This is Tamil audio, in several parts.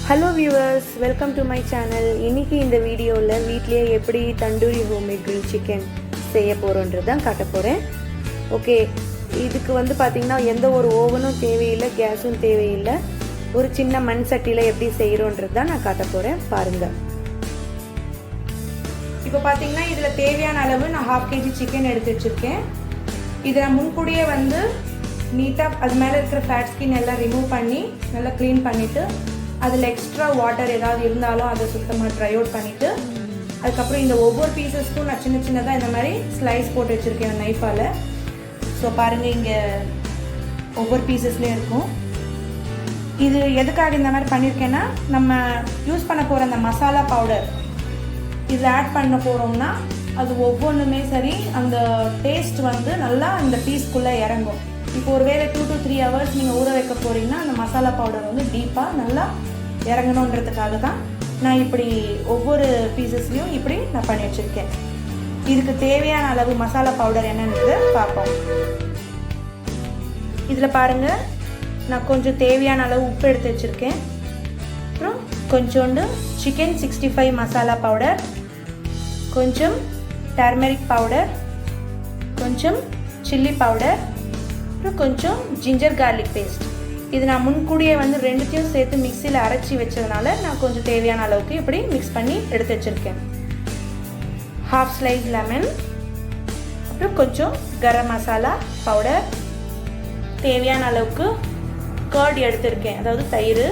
Hello viewers, welcome to my channel. இன்னைக்கு இந்த வீடியோல வீட்லயே எப்படி தந்தூரி ஹோம்மேட் grill chicken செய்ய போறோம்ன்றது தான் காட்ட போறேன். ஓகே, இதுக்கு வந்து பாத்தீங்கன்னா எந்த ஒரு ஓவனும் தேவையில்லை, கேஸும் தேவையில்லை. ஒரு சின்ன மண் சட்டியில எப்படி செய்யறோம்ன்றது தான் நான் காட்ட போறேன். பாருங்க. இப்போ பாத்தீங்கன்னா இதுல தேவையான அளவு நான் 1/2 kg chicken எடுத்து வச்சிருக்கேன். இத நான் முன்கூடியே வந்து நீட்டா அது மேல இருக்கிற ஃபேட் ஸ்கின் எல்லாம் ரிமூவ் பண்ணி நல்லா க்ளீன் பண்ணிட்டு அதில் எக்ஸ்ட்ரா வாட்டர் ஏதாவது இருந்தாலும் அதை சுத்தமாக ட்ரை அவுட் பண்ணிவிட்டு அதுக்கப்புறம் இந்த ஒவ்வொரு பீசஸ்க்கும் நான் சின்ன சின்னதாக இந்த மாதிரி ஸ்லைஸ் போட்டு வச்சுருக்கேன் நைஃபால். ஸோ பாருங்கள், இங்கே ஒவ்வொரு பீசஸ்லேயும் இருக்கும். இது எதுக்காக இந்த மாதிரி பண்ணியிருக்கேன்னா, நம்ம யூஸ் பண்ண போகிற அந்த மசாலா பவுடர் இதில் ஆட் பண்ண போகிறோம்னா அது ஒவ்வொன்றுமே சரி அந்த டேஸ்ட் வந்து நல்லா இந்த பீஸ்க்குள்ளே இறங்கும். இப்போ ஒரு வேளை 2 to 3 hours நீங்கள் ஊற வைக்க போகிறீங்கன்னா அந்த மசாலா பவுடர் வந்து டீப்பாக நல்லா இறங்கணுன்றதுக்காக தான் நான் இப்படி ஒவ்வொரு பீசஸ்லையும் இப்படி நான் பண்ணி வச்சுருக்கேன். இதுக்கு தேவையான அளவு மசாலா பவுடர் என்னன்றதை பார்ப்போம். இதில் பாருங்கள், நான் கொஞ்சம் தேவையான அளவு உப்பு எடுத்து வச்சுருக்கேன். அப்புறம் கொஞ்சோண்டு சிக்கன் 65 மசாலா பவுடர், கொஞ்சம் டர்மெரிக் பவுடர், கொஞ்சம் சில்லி பவுடர், அப்புறம் கொஞ்சம் ஜிஞ்சர் கார்லிக் பேஸ்ட். இது நான் முன்கூடியே வந்து ரெண்டுத்தையும் சேர்த்து மிக்சியில் அரைச்சி வச்சதுனால நான் கொஞ்சம் தேவையான அளவுக்கு இப்படி மிக்ஸ் பண்ணி எடுத்து வச்சுருக்கேன். 1/2 slice லெமன், அப்புறம் கொஞ்சம் கரம் மசாலா பவுடர், தேவையான அளவுக்கு கர்ட் எடுத்திருக்கேன், அதாவது தயிர்,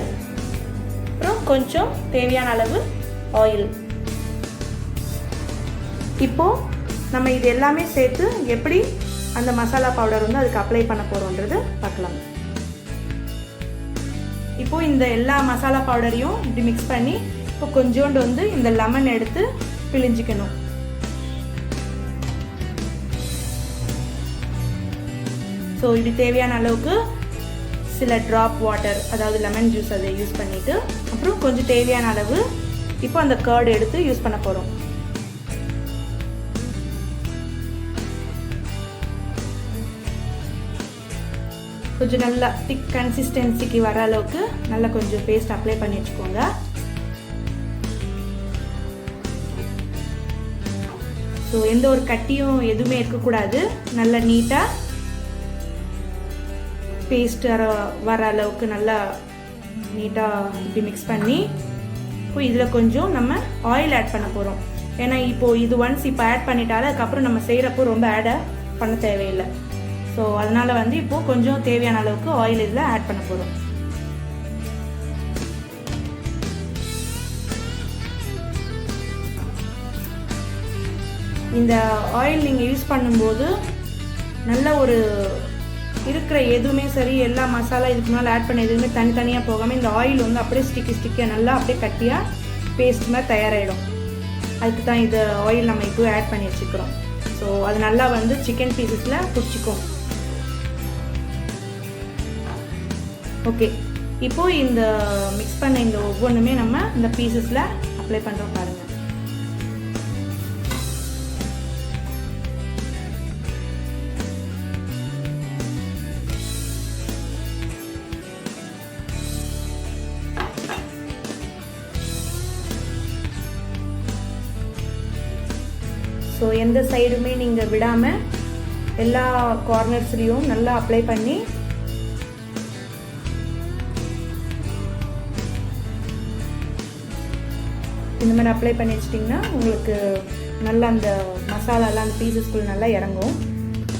அப்புறம் கொஞ்சம் தேவையான அளவு ஆயில். இப்போது நம்ம இது எல்லாமே சேர்த்து எப்படி அந்த மசாலா பவுடர் வந்து அதுக்கு அப்ளை பண்ண போகிறோன்றது பார்க்கலாம். இப்போது இந்த எல்லா மசாலா பவுடரையும் இப்படி மிக்ஸ் பண்ணி இப்போ கொஞ்சோண்டு வந்து இந்த லெமன் எடுத்து பிழிஞ்சிக்கணும். ஸோ இப்படி தேவையான அளவுக்கு சில ட்ராப் வாட்டர், அதாவது லெமன் ஜூஸ் அதை யூஸ் பண்ணிவிட்டு அப்புறம் கொஞ்சம் தேவையான அளவு இப்போ அந்த கர்டு எடுத்து யூஸ் பண்ண போகிறோம். கொஞ்சம் நல்லா திக் கன்சிஸ்டன்சிக்கு வர அளவுக்கு நல்லா கொஞ்சம் பேஸ்ட் அப்ளை பண்ணி வச்சுக்கோங்க. ஸோ எந்த ஒரு கட்டியும் எதுவுமே இருக்கக்கூடாது. நல்லா நீட்டாக பேஸ்ட் வர அளவுக்கு நல்லா நீட்டாக இப்படி மிக்ஸ் பண்ணி இப்போ இதில் கொஞ்சம் நம்ம ஆயில் ஆட் பண்ண போகிறோம். ஏன்னா இப்போது இது ஒன்ஸ் இப்போ ஆட் பண்ணிட்டாலும் அதுக்கப்புறம் நம்ம செய்கிறப்போ ரொம்ப ஆட் பண்ண தேவையில்லை. ஸோ அதனால் வந்து இப்போது கொஞ்சம் தேவையான அளவுக்கு ஆயில் இதில் ஆட் பண்ண போகிறோம். இந்த ஆயில் நீங்கள் யூஸ் பண்ணும்போது நல்ல ஒரு இருக்கிற எதுவுமே சரி, எல்லா மசாலா இதுக்கு மேலே ஆட் பண்ண எதுவுமே தனித்தனியாக போகாமல் இந்த ஆயில் வந்து அப்படியே ஸ்டிக்கியாக நல்லா அப்படியே கட்டியாக பேஸ்ட் மாதிரி தயாராகிடும். அதுக்கு தான் இது ஆயில் நம்ம இப்போ ஆட் பண்ணி வச்சுக்கிறோம். ஸோ அது நல்லா வந்து சிக்கன் பீசஸில் பிடிச்சிக்கும். ஓகே, இப்போது இந்த மிக்ஸ் பண்ண இந்த ஒவ்வொன்றுமே நம்ம இந்த பீசஸில் அப்ளை பண்ணுறோம். பாருங்கள், ஸோ எந்த சைடுமே நீங்கள் விடாமல் எல்லா கார்னர்ஸ்லேயும் நல்லா அப்ளை பண்ணி இந்த மாதிரி அப்ளை பண்ணி வச்சிட்டிங்கன்னா உங்களுக்கு நல்லா அந்த மசாலாலாம் அந்த பீசஸ்குள்ள நல்லா இறங்கும்.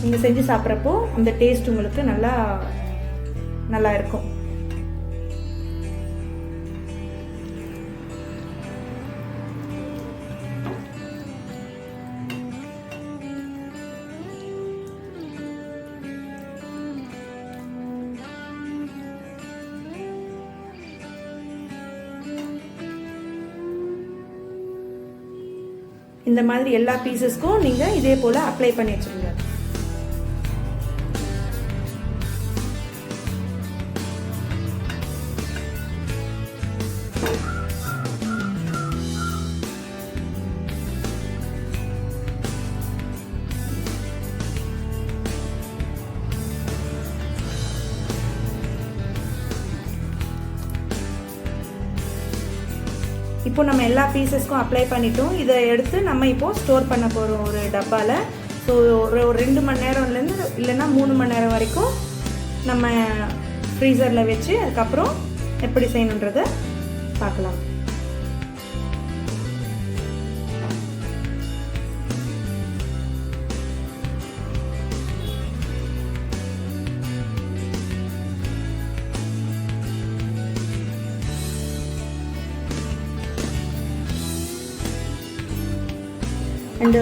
நீங்கள் செஞ்சு சாப்பிட்றப்போ அந்த டேஸ்ட் உங்களுக்கு நல்லா இருக்கும். இந்த மாதிரி எல்லா பீசஸ்க்கும் நீங்கள் இதே போல் அப்ளை பண்ணி வச்சுருங்க. இப்போ நம்ம எல்லா பீசஸ்க்கும் அப்ளை பண்ணிட்டோம். இதை எடுத்து நம்ம இப்போது ஸ்டோர் பண்ண போகிறோம் ஒரு டப்பாவில். ஸோ ஒரு 2 மணி நேரம்லேருந்து இல்லைன்னா 3 மணி நேரம் வரைக்கும் நம்ம ஃப்ரீசரில் வச்சு அதுக்கப்புறம் எப்படி செய்யணுன்றதை பார்க்கலாம். அண்டு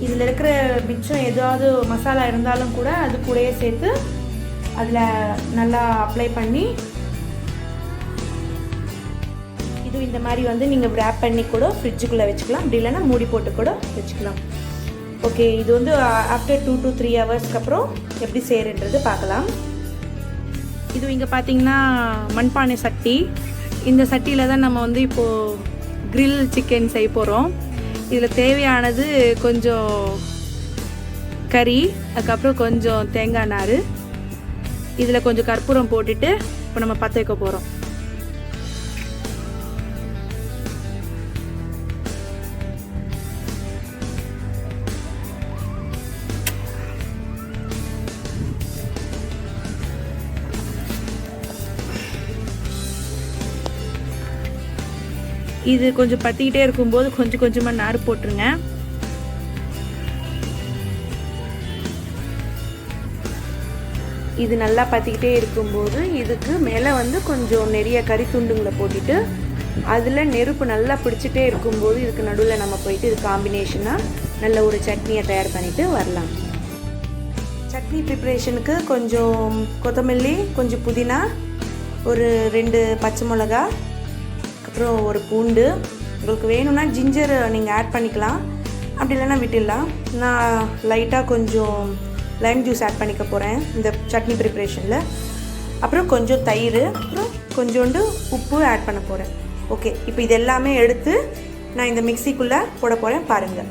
இதில் இருக்கிற மிச்சம் ஏதாவது மசாலா இருந்தாலும் கூட அது கூடயே சேர்த்து அதில் நல்லா அப்ளை பண்ணி இது இந்த மாதிரி வந்து நீங்கள் ரேப் பண்ணி கூட ஃப்ரிட்ஜுக்குள்ளே வச்சுக்கலாம். அப்படி இல்லைன்னா மூடி போட்டு கூட வச்சுக்கலாம். ஓகே, இது வந்து ஆஃப்டர் 2 to 3 ஹவர்ஸ்க்கு அப்புறம் எப்படி செய்யறன்றது பார்க்கலாம். இது இங்கே பார்த்தீங்கன்னா மண்பானை சட்டி. இந்த சட்டியில் தான் நம்ம வந்து இப்போது கிரில் சிக்கன் செய்ய போகிறோம். இதில் தேவையானது கொஞ்சம் கறி, அதுக்கப்புறம் கொஞ்சம் தேங்காய் நார், இதில் கொஞ்சம் கற்பூரம் போட்டுட்டு இப்போ நம்ம பற்ற வைக்க போகிறோம். இது கொஞ்சம் பற்றிக்கிட்டே இருக்கும்போது கொஞ்சம் கொஞ்சமாக நார் போட்டுருங்க. இது நல்லா பற்றிக்கிட்டே இருக்கும்போது இதுக்கு மேலே வந்து கொஞ்சம் நிறைய கறி துண்டுங்களை போட்டுட்டு அதில் நெருப்பு நல்லா பிடிச்சிட்டே இருக்கும்போது இதுக்கு நடுவில் நம்ம போயிட்டு இது காம்பினேஷனாக நல்ல ஒரு சட்னியை தயார் பண்ணிவிட்டு வரலாம். சட்னி ப்ரிப்ரேஷனுக்கு கொஞ்சம் கொத்தமல்லி, கொஞ்சம் புதினா, ஒரு 2 பச்சை மிளகா, அப்புறம் ஒரு பூண்டு. உங்களுக்கு வேணும்னா ஜிஞ்சர் நீங்கள் ஆட் பண்ணிக்கலாம், அப்படி இல்லைன்னா விட்டுடலாம். நான் லைட்டாக கொஞ்சம் லைம் ஜூஸ் ஆட் பண்ணிக்க போகிறேன் இந்த சட்னி ப்ரிப்ரேஷனில். அப்புறம் கொஞ்சம் தயிர், அப்புறம் கொஞ்சோண்டு உப்பு ஆட் பண்ண போகிறேன். ஓகே, இப்போ இது எல்லாமே எடுத்து நான் இந்த மிக்சிக்குள்ளே போட போகிறேன். பாருங்கள்.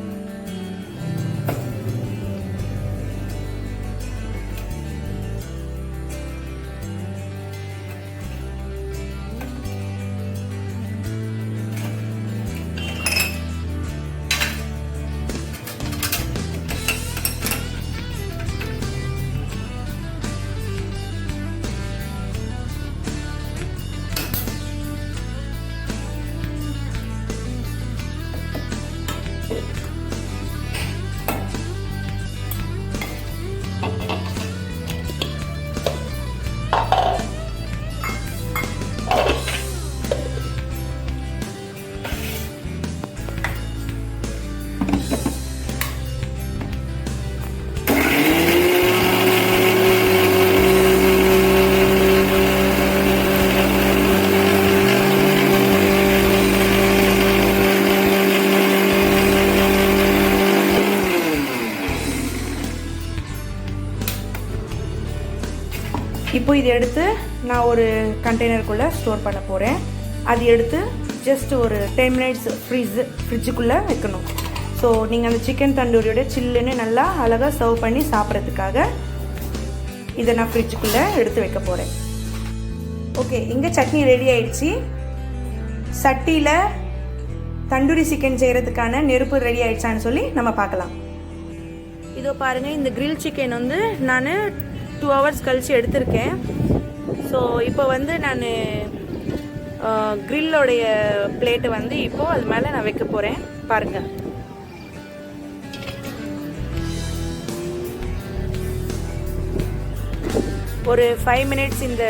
இப்போ இது எடுத்து நான் ஒரு கண்டெய்னருக்குள்ளே ஸ்டோர் பண்ண போகிறேன். அது எடுத்து ஜஸ்ட் ஒரு 10 மினிட்ஸ் ஃப்ரிட்ஜுக்குள்ளே வைக்கணும். ஸோ நீங்கள் அந்த சிக்கன் தண்டூரியோட சில்லுன்னு நல்லா அழகாக சர்வ் பண்ணி சாப்பிட்றதுக்காக இதை நான் ஃப்ரிட்ஜுக்குள்ளே எடுத்து வைக்க போகிறேன். ஓகே, இங்கே சட்னி ரெடி ஆயிடுச்சு. சட்டியில் தண்டூரி சிக்கன் செய்கிறதுக்கான நெருப்பு ரெடி ஆயிடுச்சான்னு சொல்லி நம்ம பார்க்கலாம். இதோ பாருங்கள், இந்த கிரில் சிக்கன் வந்து நான் 2 ஹவர்ஸ் கழித்து எடுத்திருக்கேன். ஸோ இப்போ வந்து நான் கிரில்லோடைய பிளேட்டை வந்து இப்போது அது மேலே நான் வைக்க போகிறேன். பாருங்கள். ஒரு 5 மினிட்ஸ் இந்த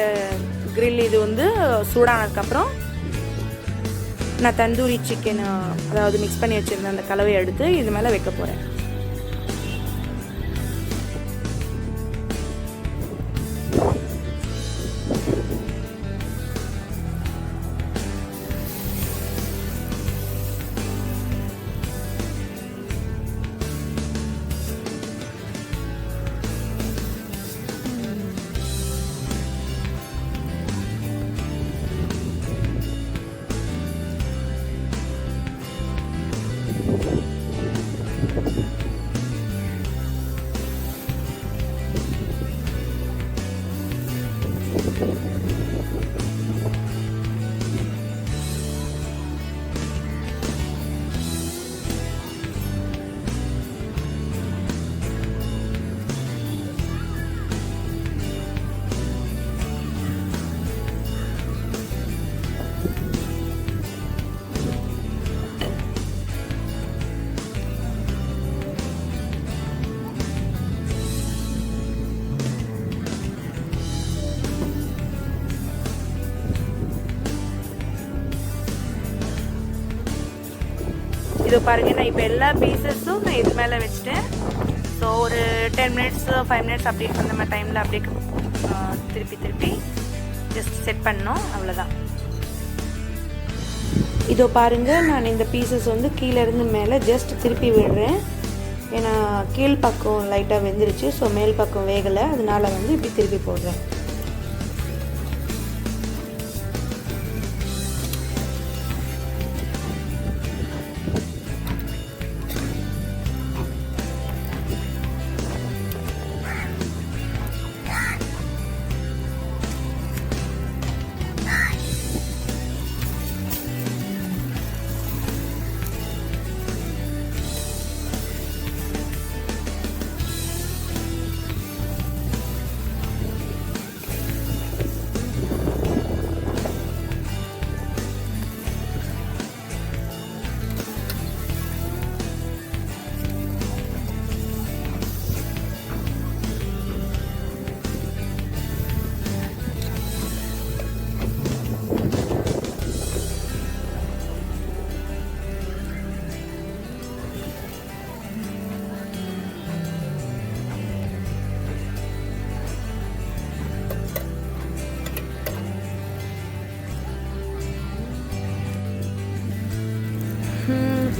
கிரில் இது வந்து சூடானதுக்கப்புறம் நான் தந்தூரி சிக்கன் அதாவது மிக்ஸ் பண்ணி வச்சுருந்தேன் அந்த கலவையை எடுத்து இது மேலே வைக்க போகிறேன். இது பாருங்கள், நான் இப்போ எல்லா பீசஸும் நான் இது மேலே வச்சுட்டேன். ஸோ ஒரு 10 மினிட்ஸ் 5 மினிட்ஸ் அப்படி அந்த மாதிரி டைமில் அப்படியே திருப்பி ஜஸ்ட் செட் பண்ணோம், அவ்வளோதான். இதோ பாருங்கள், நான் இந்த பீசஸ் வந்து கீழே இருந்து மேலே ஜஸ்ட் திருப்பி விடுறேன். ஏன்னா கீழ் பக்கம் லைட்டாக வெந்துருச்சு, ஸோ மேல் பக்கம் வேகலை, அதனால வந்து இப்படி திருப்பி போடுறேன்.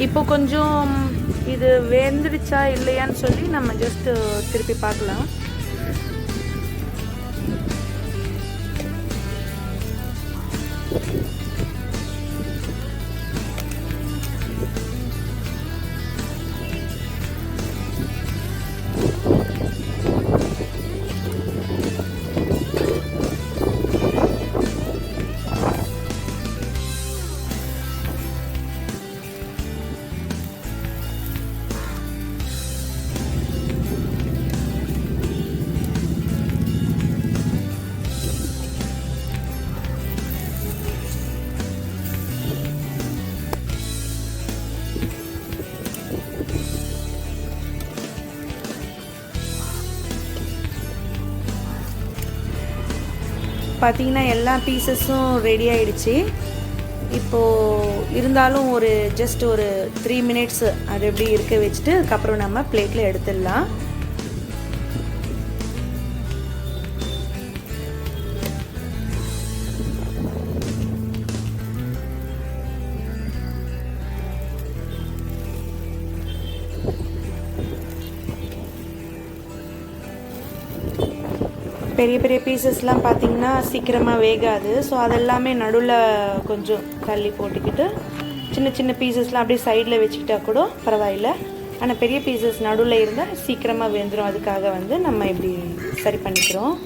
இப்போ கொஞ்சம் இது வெந்துடுச்சா இல்லையான்னு சொல்லி நம்ம ஜஸ்ட் திருப்பி பார்க்கலாம். பார்த்தீங்கன்னா எல்லா பீசஸும் ரெடி ஆகிடுச்சு. இப்போது இருந்தாலும் ஒரு ஜஸ்ட் ஒரு 3 மினிட்ஸ் அது எப்படி இருக்க வச்சுட்டு அதுக்கப்புறம் நம்ம பிளேட்டில் எடுத்துடலாம். பெரிய பெரிய பீசஸ்லாம் பார்த்திங்கன்னா சீக்கிரமாக வேகாது. ஸோ அதெல்லாமே நடுவில் கொஞ்சம் தள்ளி போட்டுக்கிட்டு சின்ன சின்ன பீசஸ்லாம் அப்படியே சைடில் வச்சுக்கிட்டா கூட பரவாயில்ல. ஆனால் பெரிய பீசஸ் நடுவில் இருந்தால் சீக்கிரமாக வெந்துடும். அதுக்காக வந்து நம்ம இப்படி சரி பண்ணிக்கிறோம்.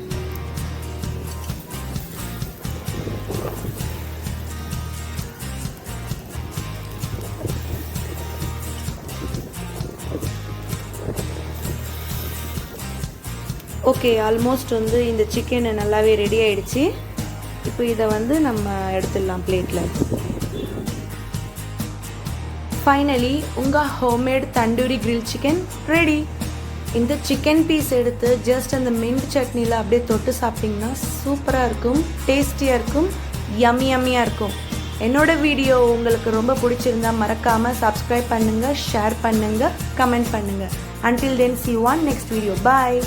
ஓகே, ஆல்மோஸ்ட் வந்து இந்த சிக்கன் நல்லாவே ரெடி ஆகிடுச்சு. இப்போ இதை வந்து நம்ம எடுத்துடலாம் பிளேட்டில். ஃபைனலி உங்கள் homemade tandoori grill chicken ready. இந்த சிக்கன் பீஸ் எடுத்து ஜஸ்ட் அந்த மின்ட் சட்னியில் அப்படியே தொட்டு சாப்பிட்டிங்கன்னா சூப்பராக இருக்கும், டேஸ்டியாக இருக்கும், யம்மியாக இருக்கும். என்னோடய வீடியோ உங்களுக்கு ரொம்ப பிடிச்சிருந்தா மறக்காமல் சப்ஸ்கிரைப் பண்ணுங்கள், ஷேர் பண்ணுங்கள், கமெண்ட் பண்ணுங்கள். Until then, see you on next video. Bye.